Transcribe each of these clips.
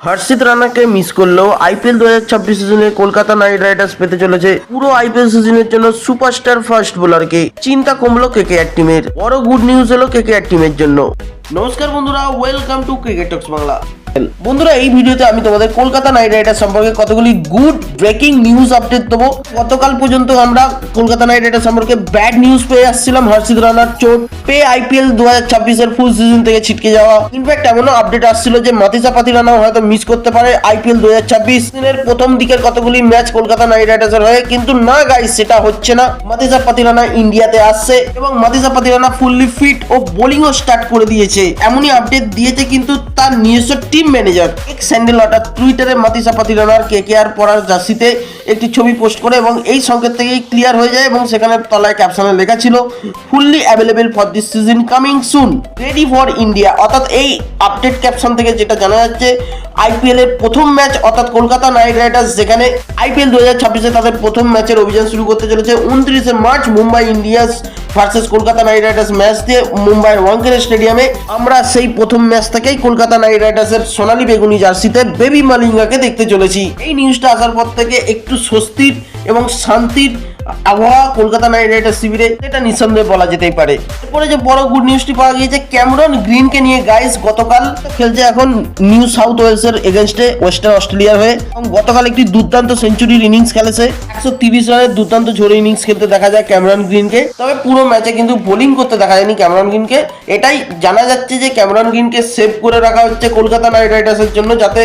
হর্ষিত রানাকে miss করলেও IPL 2026 সিজনে Kolkata night Riders পেতে চলেছে পুরো আইপিএল সিজনের জন্য সুপারস্টার ফার্স্ট বোলারকে। চিন্তা কমলো কেকেআর টিমের। বড় গুড নিউজ হলো কেকেআর টিমের জন্য। নমস্কার বন্ধুরা, ওয়েলকাম টু ক্রিকেট টক্স বাংলা। বন্ধুরা, এই ভিডিওতে আমি তোমাদের কলকাতা নাইট রাইডার্স সম্পর্কে কতগুলি গুড ব্রেকিং নিউজ আপডেট দেবো। গতকাল পর্যন্ত আমরা কলকাতা নাইট রাইডার্স সম্পর্কে ব্যাড নিউজ পেয়ে আসছিলাম, হর্ষিত রানার চোট পেয়ে আইপিএল 2026 এর ফুল সিজন থেকে ছিটকে যাওয়া। ইনফ্যাক্ট এমনও আপডেট আসছিল যে মাতিসা পাতিরানাও হয়তো মিস করতে পারে আইপিএল 2026 সিজনের প্রথম দিকের কতগুলি ম্যাচ কলকাতা নাইট রাইডার্স এর হয়ে। কিন্তু না গাইস, সেটা হচ্ছে না। মাতিসা পাতিরানা ইন্ডিয়াতে আসছে এবং মাতিসা পাতিরানা ফুললি ফিট ও বোলিংও স্টার্ট করে দিয়েছে। এমনই আপডেট দিয়েছে কিন্তু তার নিজস্ব টিম ম্যানেজার এক্স স্যান্ডেল অর্থাৎ টুইটারে মাতিসা পাতিরানার কেকেআর পরার জার্সিতে একটি ছবি পোস্ট করে এবং এই সংকেত থেকেই ক্লিয়ার হয়ে যায় এবং সেখানে তলায় ক্যাপশনে লেখা ছিল fully available for this season coming soon ready for India. অর্থাৎ এই আপডেট ক্যাপশন থেকে যেটা জানা যাচ্ছে, আইপিএল এর প্রথম ম্যাচ অর্থাৎ কলকাতা নাইট রাইডার্স যেখানে আইপিএল 2026 এ তাদের প্রথম ম্যাচের অভিযান শুরু করতে চলেছে 29 March Mumbai Indians versus Kolkata night Riders match দিয়ে মুম্বাইয়ের ওয়াংখেড়ে স্টেডিয়ামে। আমরা সেই প্রথম ম্যাচ থেকেই কলকাতা নাইট রাইডার্সের সোনালী বেগুনি জার্সিতে বেবি মালিঙ্গাকে দেখতে চলেছি। এই নিউজটা আসার পর থেকে একটু স্বস্তির এবং শান্তির আবহাওয়া কলকাতা নাইট রাইডার্স শিবিরে, এটা নিঃসন্দেহে বলা যেতেই পারে। এরপরে যে বড় গুড নিউজটি পাওয়া গিয়েছে ক্যামেরন গ্রিনকে নিয়ে। গাইস, গতকাল খেলছে এখন নিউ সাউথ ওয়েলসের এগেনস্টে ওয়েস্টার্ন অস্ট্রেলিয়ার হয়ে এবং গতকাল একটি দুর্দান্ত সেঞ্চুরির ইনিংস খেলেছে। 130 রানের দুর্দান্ত ঝোড়ো ইনিংস খেলতে দেখা যায় ক্যামেরন গ্রিনকে। তবে পুরো ম্যাচে কিন্তু বোলিং করতে দেখা যায়নি ক্যামেরন গ্রিনকে। এটাই জানা যাচ্ছে যে ক্যামেরন গ্রিনকে সেভ করে রাখা হচ্ছে কলকাতা নাইট রাইডার্সের জন্য, যাতে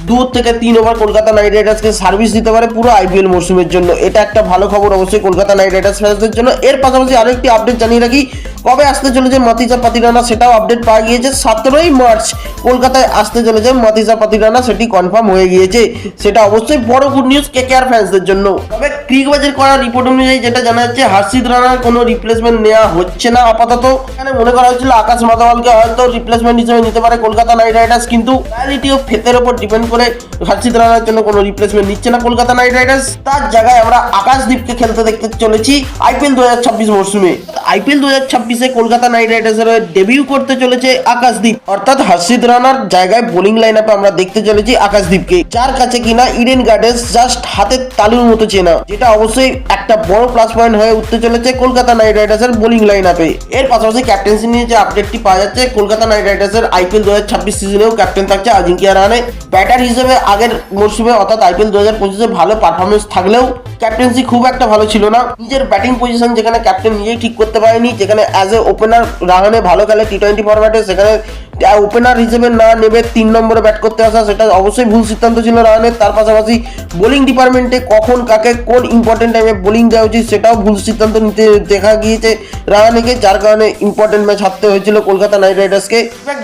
2 থেকে 3 ওভার কলকাতা নাইট রাইডার্সকে সার্ভিস দিতে পারে পুরো আইপিএল মরশুমের জন্য। এটা একটা ভালো খবর অবশ্যই কলকাতা নাইট রাইডার্স ফ্যান্সদের জন্য। এর পাশাপাশি আরেকটি আপডেট জানিয়ে রাখি, কবে আসতে চলেছে মাতিসা পাতিরানা সেটাও আপডেট পাওয়া গিয়েছে। 17 মার্চ কলকাতায় আসতে চলেছে মাতিসা পাতিরানা, সেটি কনফার্ম হয়ে গিয়েছে। সেটা অবশ্যই বড় গুড নিউজ কেকেআর ফ্যান্সদের জন্য। তবে ক্রিকবাজের করা রিপোর্ট অনুযায়ী যেটা জানা যাচ্ছে, হর্ষিত রানার কোনো রিপ্লেসমেন্ট নেওয়া হচ্ছে না আপাতত। এখানে মনে করা হচ্ছিল আকাশ মাতাওয়ালকে হয়তো রিপ্লেসমেন্ট হিসেবে নিতে পারে কলকাতা নাইট রাইডার্স, কিন্তু রিয়ালিটি অফ ফেথের উপর ডিপেন্ড করে হর্ষিত রানার জন্য কোনো রিপ্লেসমেন্ট নিচ্ছে না কলকাতা নাইট রাইডার্স। তার জায়গায় আমরা আকাশদীপকে খেলতে দেখতে চলেছি আইপিএল 2026 মরশুমে। আইপিএল 2026 এ কলকাতা নাইট রাইডার্সের হয়ে ডেবিউ করতে চলেছে আকাশদীপ, অর্থাৎ হর্ষিত রানার জায়গায় বোলিং লাইন আপে আমরা দেখতে চলেছি আকাশদীপকে, যার কাছে কিনা ইডেন গার্ডেন্স জাস্ট হাতের তালুর মতো চেনা, যেটা অবশ্যই একটা বড় প্লাস পয়েন্ট হয়ে উঠতে চলেছে কলকাতা নাইট রাইডার্সের বোলিং লাইন আপে। এর পাশাপাশি ক্যাপ্টেন্সি নিয়ে যে আপডেটটি পাওয়া যাচ্ছে, কলকাতা নাইট রাইডার্সের আইপিএল 2026 সিজনেও ক্যাপ্টেন থাকছে আজিঙ্কিয়া রাহানে। ব্যাটার হিসেবে আগের মরশুমে অর্থাৎ আইপিএল 2025 ভালো পারফরমেন্স থাকলেও ক্যাপ্টেন্সি খুব একটা ভালো ছিল না। নিজের ব্যাটিং পজিশন যেখানে ক্যাপ্টেন নিজেই ঠিক করতে পারেনি, যেখানে অ্যাজ এ ওপেনার রাহানে ভালো খেলে টি20 ফরম্যাটে, সেখানে ওপেনার হিসেবে না নেবে 3 নম্বরে ব্যাট করতে আসা, সেটা অবশ্যই ভুল সিদ্ধান্ত ছিল রাহানের। তার পাশাপাশি বোলিং ডিপার্টমেন্টে কখন কাকে কোন ইম্পর্টেন্ট টাইমে বোলিং দেওয়া উচিত সেটাও ভুল সিদ্ধান্ত নিতে দেখা গিয়েছে রাহানেকে, যার কারণে ইম্পর্টেন্ট ম্যাচ হারতে হয়েছিল কলকাতা নাইট রাইডার্সকে।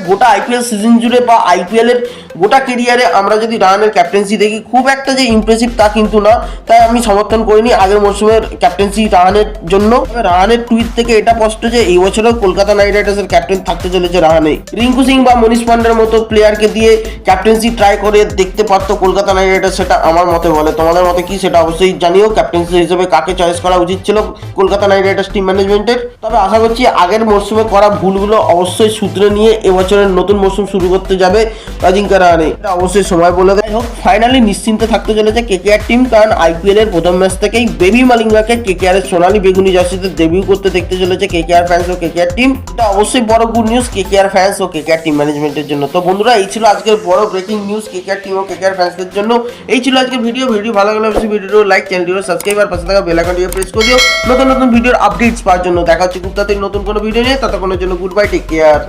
গোটা আইপিএল সিজন জুড়ে বা আইপিএল এর গোটা কেরিয়ারে আমরা যদি রাহানের ক্যাপ্টেন্সি দেখি, খুব একটা যে ইমপ্রেসিভ তা কিন্তু না। তাই আমি সমর্থন করিনি আগের মরশুমের ক্যাপ্টেন্সি রাহানের জন্য। রাহানের টুইট থেকে এটা স্পষ্ট যে এই বছরেও কলকাতা নাইট রাইডার্সের ক্যাপ্টেন থাকতে চলেছে রাহানে। রিঙ্কু সিং বা মনীষ পান্ডের মতো প্লেয়ারকে দিয়ে ক্যাপ্টেন্সি ট্রাই করে দেখতে পারতো কলকাতা নাইট রাইডার্স, সেটা আমার মতে বলে। তোমাদের মতে কি সেটা অবশ্যই জানিও। ক্যাপ্টেন্সি হিসেবে কাকে চয়েস করা উচিত ছিল কলকাতা নাইট রাইডার্স টিম ম্যানেজমেন্টের। তবে আশা করছি আগের মরশুমে করা ভুলগুলো অবশ্যই সূত্রে নিয়ে এবছরের নতুন মরশুম শুরু করতে যাবে আজিঙ্কিয়া রাহানে। এটা অবশ্যই সময় বলে দেয়। হোক, ফাইনালি নিশ্চিন্তে থাকতে চলেছে কেকেআর টিম, কারণ আইপিএল এর প্রথম ম্যাচ থেকেই বেবি মালিঙ্গাকে কেকেআর এর সোনালী বেগুনি জার্সিতে ডেবিউ করতে দেখতে চলেছে কেকেআর ফ্যান্স ও কেকেআর টিম। এটা অবশ্যই বড় গুড নিউজ কেকেআর ফ্যান্স ও কেকেআর টিম ম্যানেজমেন্টের জন্য। তো বন্ধুরা, এই ছিল আজকের বড় ব্রেকিং নিউজ কেকেআর টিম ও কেকেআর ফ্যান্সদের জন্য। এই ছিল আজকের ভিডিও ভালো লাগলে অবশ্যই ভিডিও লাইক, চ্যানেলটিও সাবস্ক্রাইব আর পাশে থাকা বেল আইকনটিকে প্রেস করে দিও নতুন ভিডিওর আপডেটস পাওয়ার জন্য। দেখা হচ্ছে খুব তাড়াতাড়ি নতুন কোনো ভিডিও নিয়ে। ততক্ষণের জন্য গুড বাই, টেক কেয়ার।